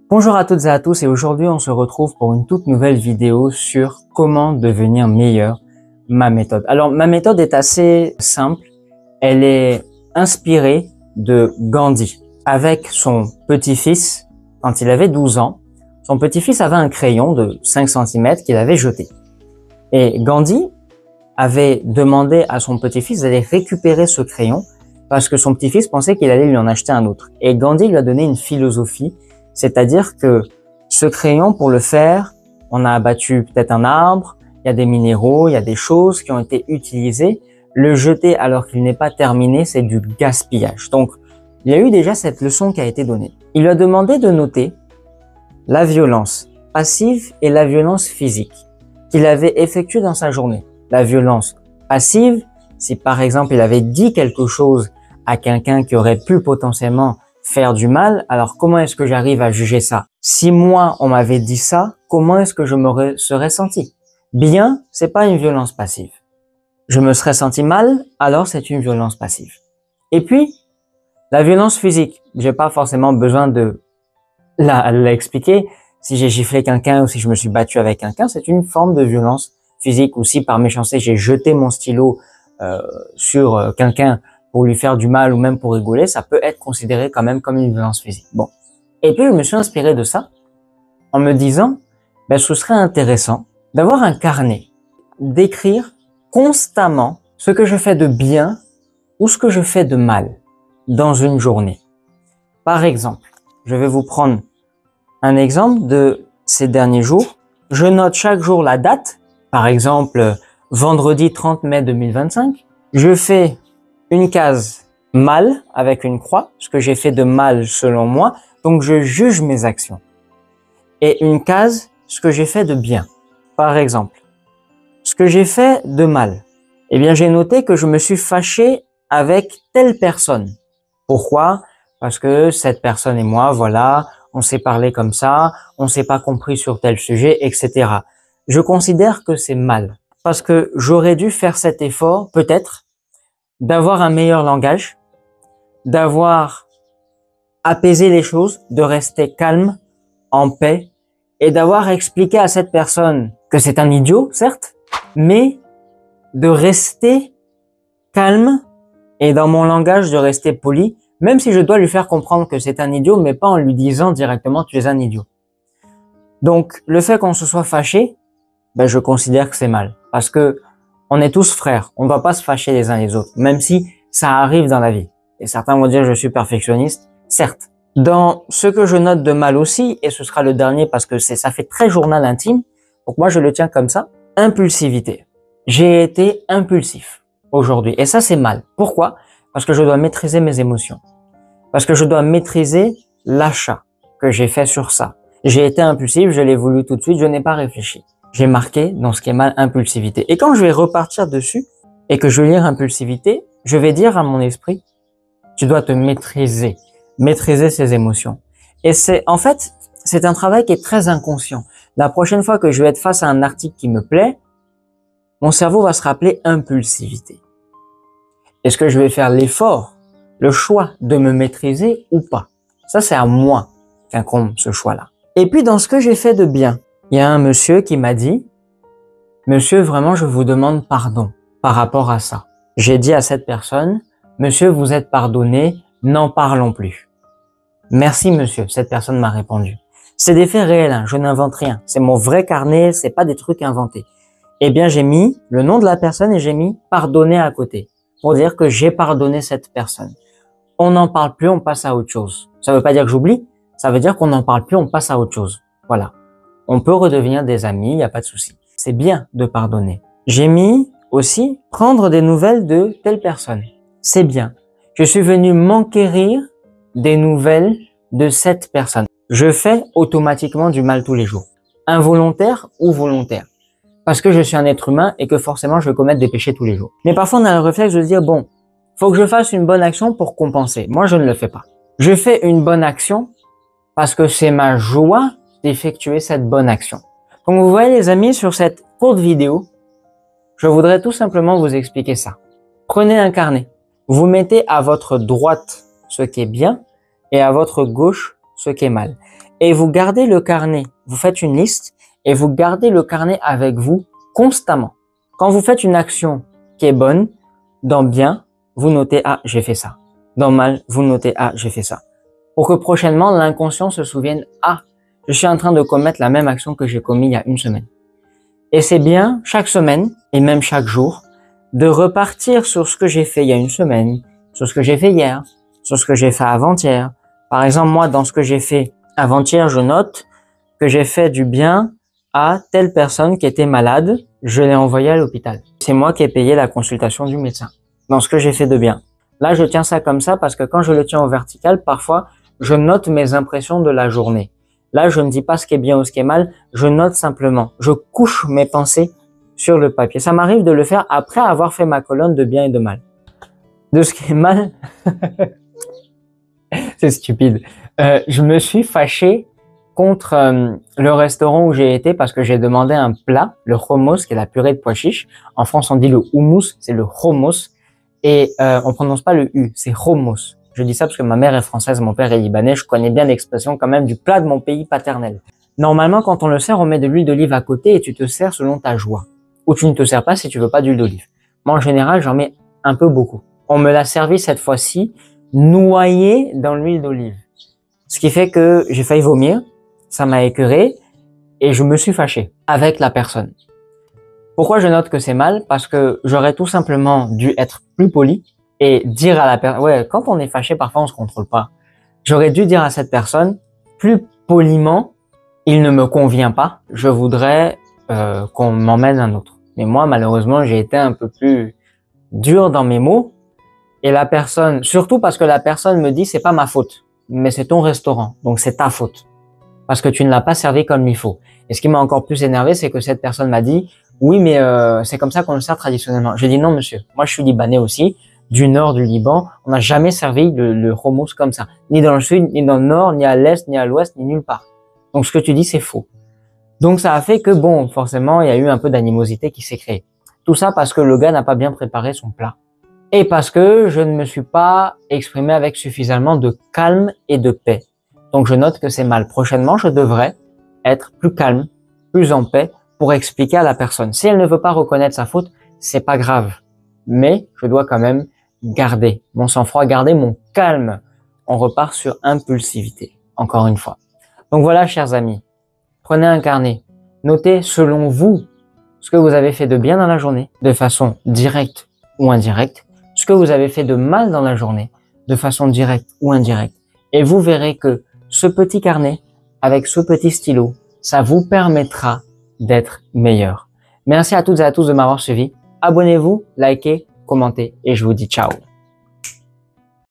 Bonjour à toutes et à tous et aujourd'hui on se retrouve pour une toute nouvelle vidéo sur comment devenir meilleur, ma méthode. Alors ma méthode est assez simple, elle est inspirée de Gandhi. Avec son petit-fils, quand il avait 12 ans, son petit-fils avait un crayon de 5 cm qu'il avait jeté. Et Gandhi avait demandé à son petit-fils d'aller récupérer ce crayon parce que son petit-fils pensait qu'il allait lui en acheter un autre. Et Gandhi lui a donné une philosophie. C'est-à-dire que ce crayon, pour le faire, on a abattu peut-être un arbre, il y a des minéraux, il y a des choses qui ont été utilisées. Le jeter alors qu'il n'est pas terminé, c'est du gaspillage. Donc, il y a eu déjà cette leçon qui a été donnée. Il lui a demandé de noter la violence passive et la violence physique qu'il avait effectuée dans sa journée. La violence passive, si par exemple il avait dit quelque chose à quelqu'un qui aurait pu potentiellement faire du mal, alors comment est-ce que j'arrive à juger ça? Si moi, on m'avait dit ça, comment est-ce que je me serais senti? Bien, c'est pas une violence passive. Je me serais senti mal, alors c'est une violence passive. Et puis, la violence physique, j'ai pas forcément besoin de l'expliquer. Si j'ai giflé quelqu'un ou si je me suis battu avec quelqu'un, c'est une forme de violence physique. Ou si par méchanceté, j'ai jeté mon stylo sur quelqu'un pour lui faire du mal ou même pour rigoler, ça peut être considéré quand même comme une violence physique. Bon. Et puis, je me suis inspiré de ça en me disant, ce serait intéressant d'avoir un carnet, d'écrire constamment ce que je fais de bien ou ce que je fais de mal dans une journée. Par exemple, je vais vous prendre un exemple de ces derniers jours. Je note chaque jour la date, par exemple, vendredi 30 mai 2025. Je fais une case mal avec une croix, ce que j'ai fait de mal selon moi, donc je juge mes actions. Et une case, ce que j'ai fait de bien. Par exemple, ce que j'ai fait de mal, eh bien j'ai noté que je me suis fâché avec telle personne. Pourquoi? Parce que cette personne et moi, voilà, on s'est parlé comme ça, on s'est pas compris sur tel sujet, etc. Je considère que c'est mal, parce que j'aurais dû faire cet effort, peut-être, d'avoir un meilleur langage, d'avoir apaisé les choses, de rester calme, en paix, et d'avoir expliqué à cette personne que c'est un idiot, certes, mais de rester calme et dans mon langage de rester poli, même si je dois lui faire comprendre que c'est un idiot, mais pas en lui disant directement tu es un idiot. Donc, le fait qu'on se soit fâché, je considère que c'est mal, parce que on est tous frères, on ne doit pas se fâcher les uns les autres, même si ça arrive dans la vie. Et certains vont dire je suis perfectionniste, certes. Dans ce que je note de mal aussi, et ce sera le dernier parce que ça fait très journal intime, donc moi je le tiens comme ça, impulsivité. J'ai été impulsif aujourd'hui, et ça c'est mal. Pourquoi? Parce que je dois maîtriser mes émotions. Parce que je dois maîtriser l'achat que j'ai fait sur ça. J'ai été impulsif, je l'ai voulu tout de suite, je n'ai pas réfléchi. J'ai marqué dans ce qui est mal impulsivité. Et quand je vais repartir dessus et que je vais lire impulsivité, je vais dire à mon esprit, tu dois te maîtriser, maîtriser ses émotions. Et en fait, c'est un travail qui est très inconscient. La prochaine fois que je vais être face à un article qui me plaît, mon cerveau va se rappeler impulsivité. Est-ce que je vais faire l'effort, le choix de me maîtriser ou pas? Ça, c'est à moi qu'incombe ce choix-là. Et puis, dans ce que j'ai fait de bien, il y a un monsieur qui m'a dit, « Monsieur, vraiment, je vous demande pardon par rapport à ça. » J'ai dit à cette personne, « Monsieur, vous êtes pardonné, n'en parlons plus. » Merci, monsieur, cette personne m'a répondu. C'est des faits réels, hein, je n'invente rien. C'est mon vrai carnet, c'est pas des trucs inventés. Eh bien, j'ai mis le nom de la personne et j'ai mis « pardonner » à côté pour dire que j'ai pardonné cette personne. On n'en parle plus, on passe à autre chose. Ça veut pas dire que j'oublie, ça veut dire qu'on n'en parle plus, on passe à autre chose. Voilà. On peut redevenir des amis, il n'y a pas de souci. C'est bien de pardonner. J'ai mis aussi prendre des nouvelles de telle personne. C'est bien. Je suis venu m'enquérir des nouvelles de cette personne. Je fais automatiquement du mal tous les jours. Involontaire ou volontaire. Parce que je suis un être humain et que forcément je vais commettre des péchés tous les jours. Mais parfois on a le réflexe de se dire, bon, faut que je fasse une bonne action pour compenser. Moi, je ne le fais pas. Je fais une bonne action parce que c'est ma joie d'effectuer cette bonne action. Donc vous voyez les amis, sur cette courte vidéo, je voudrais tout simplement vous expliquer ça. Prenez un carnet. Vous mettez à votre droite ce qui est bien et à votre gauche ce qui est mal. et vous gardez le carnet. Vous faites une liste et vous gardez le carnet avec vous constamment. Quand vous faites une action qui est bonne, dans bien, vous notez « Ah, j'ai fait ça ». Dans mal, vous notez « Ah, j'ai fait ça ». Pour que prochainement, l'inconscient se souvienne « Ah, je suis en train de commettre la même action que j'ai commise il y a une semaine ». Et c'est bien, chaque semaine, et même chaque jour, de repartir sur ce que j'ai fait il y a une semaine, sur ce que j'ai fait hier, sur ce que j'ai fait avant-hier. Par exemple, moi, dans ce que j'ai fait avant-hier, je note que j'ai fait du bien à telle personne qui était malade, je l'ai envoyée à l'hôpital. C'est moi qui ai payé la consultation du médecin, dans ce que j'ai fait de bien. Là, je tiens ça comme ça parce que quand je le tiens au vertical, parfois, je note mes impressions de la journée. Là, je ne dis pas ce qui est bien ou ce qui est mal, je note simplement. Je couche mes pensées sur le papier. Ça m'arrive de le faire après avoir fait ma colonne de bien et de mal. De ce qui est mal, c'est stupide. Je me suis fâché contre le restaurant où j'ai été parce que j'ai demandé un plat, le hummus, qui est la purée de pois chiches. En France, on dit le houmous, c'est le hummus. Et on prononce pas le U, c'est hummus. Je dis ça parce que ma mère est française, mon père est libanais. Je connais bien l'expression quand même du plat de mon pays paternel. Normalement, quand on le sert, on met de l'huile d'olive à côté et tu te sers selon ta joie. Ou tu ne te sers pas si tu veux pas d'huile d'olive. Moi, en général, j'en mets un peu beaucoup. On me l'a servi cette fois-ci noyé dans l'huile d'olive. Ce qui fait que j'ai failli vomir, ça m'a écœuré et je me suis fâché avec la personne. Pourquoi je note que c'est mal? Parce que j'aurais tout simplement dû être plus poli et dire à la personne, ouais, quand on est fâché, parfois on se contrôle pas. J'aurais dû dire à cette personne, plus poliment, il ne me convient pas, je voudrais qu'on m'emmène un autre. Mais moi, malheureusement, j'ai été un peu plus dur dans mes mots et la personne, surtout parce que la personne me dit, c'est pas ma faute, mais c'est ton restaurant, donc c'est ta faute. Parce que tu ne l'as pas servi comme il faut. Et ce qui m'a encore plus énervé, c'est que cette personne m'a dit, oui, mais c'est comme ça qu'on le sert traditionnellement. J'ai dit non, monsieur. Moi, je suis libanais aussi, du nord du Liban. On n'a jamais servi le hummus comme ça. Ni dans le sud, ni dans le nord, ni à l'est, ni à l'ouest, ni nulle part. Donc, ce que tu dis, c'est faux. Donc, ça a fait que, bon, forcément, il y a eu un peu d'animosité qui s'est créée. Tout ça parce que le gars n'a pas bien préparé son plat. Et parce que je ne me suis pas exprimé avec suffisamment de calme et de paix. Donc, je note que c'est mal. Prochainement, je devrais être plus calme, plus en paix pour expliquer à la personne. Si elle ne veut pas reconnaître sa faute, c'est pas grave. Mais je dois quand même garder mon sang-froid, garder mon calme. On repart sur impulsivité, encore une fois. Donc voilà, chers amis, prenez un carnet. Notez selon vous ce que vous avez fait de bien dans la journée, de façon directe ou indirecte, ce que vous avez fait de mal dans la journée, de façon directe ou indirecte. Et vous verrez que ce petit carnet, avec ce petit stylo, ça vous permettra d'être meilleur. Merci à toutes et à tous de m'avoir suivi. Abonnez-vous, likez, commentez et je vous dis ciao.